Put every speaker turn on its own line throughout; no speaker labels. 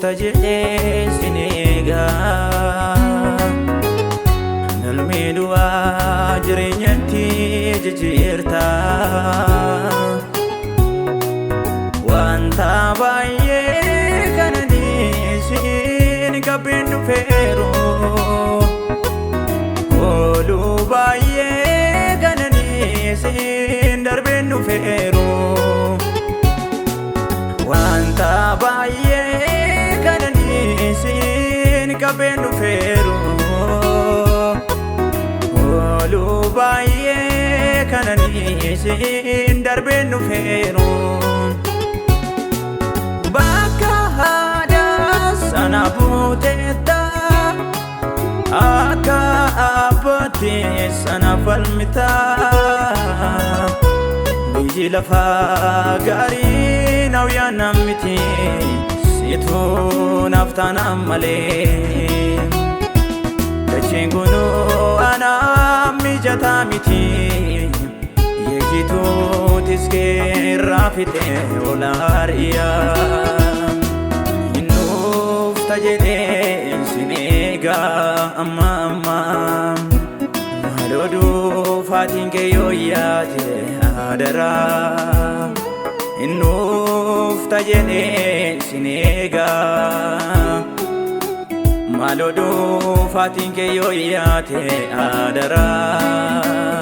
tajedhee sineegaa nalmee du'aa jireenyatti jijjiirta wanta baay'ee kana dhiisiin qabbeen dhufeeru ooluu baay'ee kana dhiisiin darbeen dhufeeru wanta baay'ee kana dhiisiin qabbeen dhufeeru ooluu baay'ee kana dhiisiin darbeen dhufeeru bakka aadaa sana buuteetta akka abbootti sana falmita biyyi lafaa gaarii nawyaana miti situu naaftaanaan malee dacheen kunuu anaaf mijataa miti yeejjituutis keerraa fixee olaariyaa innuuf tajedhee sineegaa amma maaloo dhuufaatiin kee yoo yaate adaraa innuuf tajedhee sineegaa maaloo dhuufaatiin kee yoo yaate adaraa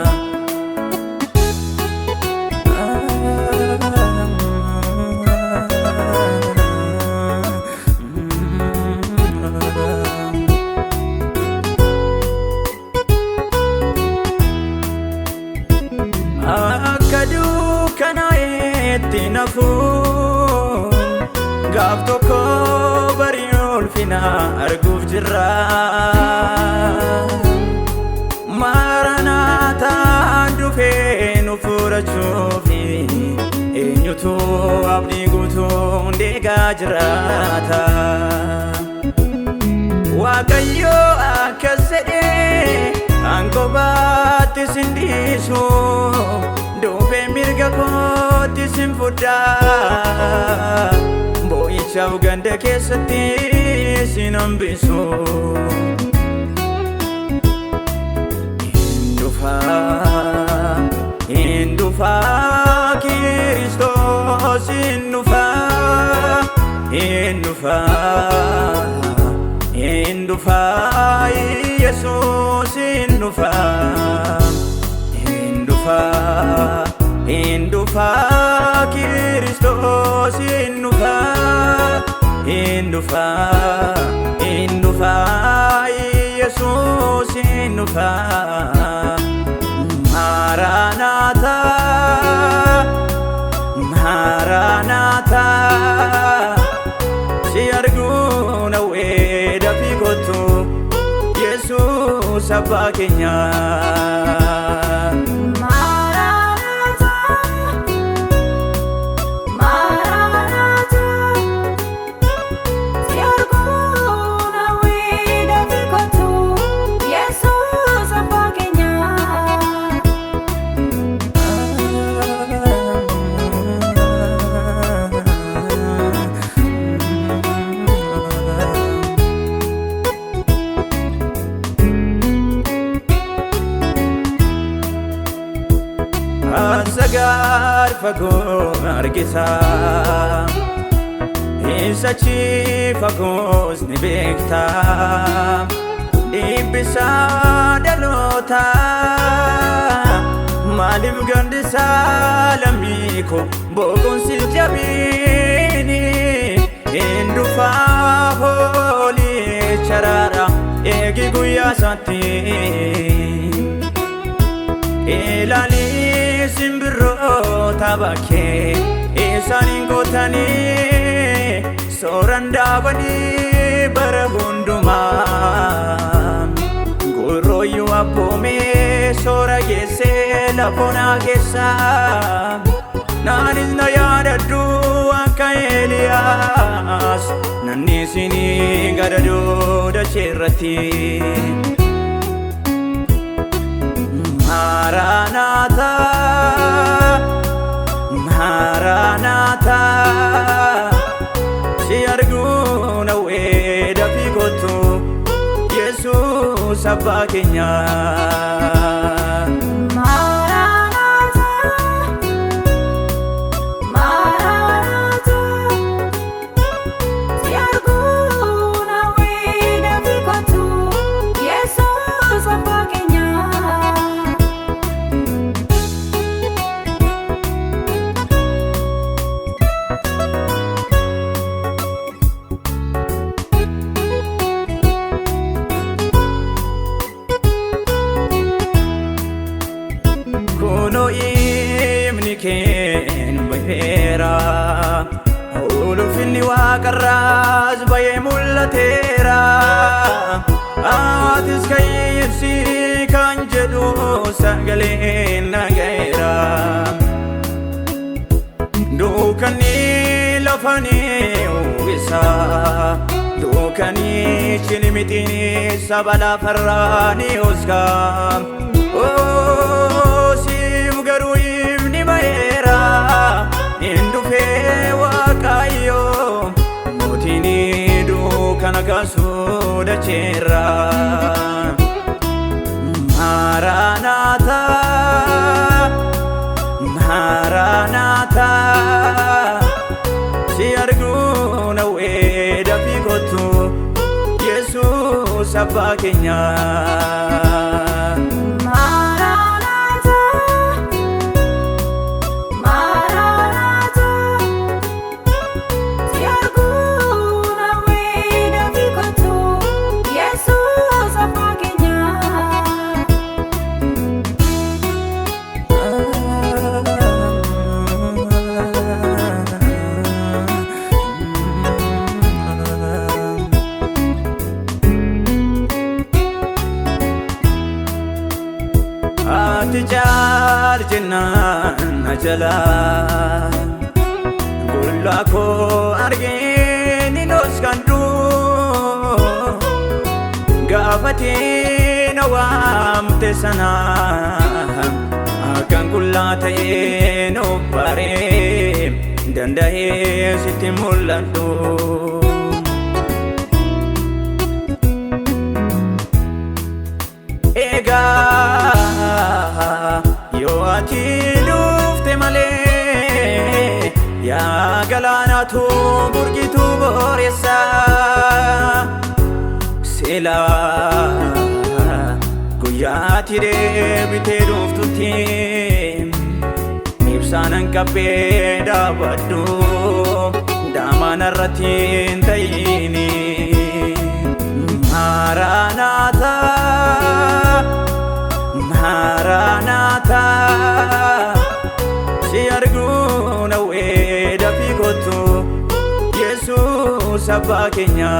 akka dukkanaa'etti nafuun gaaf tokko barii ulfina arguuf jirra Maranaataan dhufee nu fudhachuufi eenyutu abdii guutuun deegaa jiraata Waaqayyo akkas jedhee ankobaatti sin dhiisu dhufee mirga kootti sin fudhaa boo'ichaaf ganda keessatti sin hambisu hin dhufaa Kiristoos hin dhufaa Yesuus hin dhufaa Kiristoos hin dhufaa Yesuus hin dhufaa Maranatha si arguu nawwee dafii kottu Yesuus abbaa keenyaa Sagar fagoo argisa isa achi fagoos ni beekta dhibbisaa dhaloota maaliif gandisaa lammii koo boqonsi jabiini hin dhufaa hoolii charaara eegi guyyaa isaatti ilaalii simbirroota bakkee isaaniin qootanii sooran dhaabanii bara hundumaa gurrooyyuu abboomee soora geessee lafoonaa keessaa naanis na yaadadhu akka Eeliyaas nanni isinii gadadoo dachee irratti Maranatha si arguu na abbaa keenya. Kuno imni keen bahera ulfinni waaqarraas bahee mul'ateera. Atis kayyibsi kan jedhu sagaleen dhagayeera. Dukkani lafanii uwwisa dukkani chinimitiin saba lafarraa ni hoska. Siif garuu ifni baheera hindufe Waaqayyo mootiin dukkana kaasuu dacheera. Maranatha Maranatha si arguu nawwee dafii kottu Yesuus abbaa keenya. Ati jaal jennaan ajala gullaa koo argeen dhoskandu gaafatee na waamte sana akkan gullaa ta'ee nu baree danda'ee sitti mul'adhu. Yoo ati dhufte malee yaa galaanatu burqituu boreessa silaa guyyaa ati deebitee dhuftutti ibsaanan qabbee dhaabadhu daamaan irratti hin ta'ini. Maranatha Maranatha si arguu nawwee dafii kottu Yesuus abbaa keenya.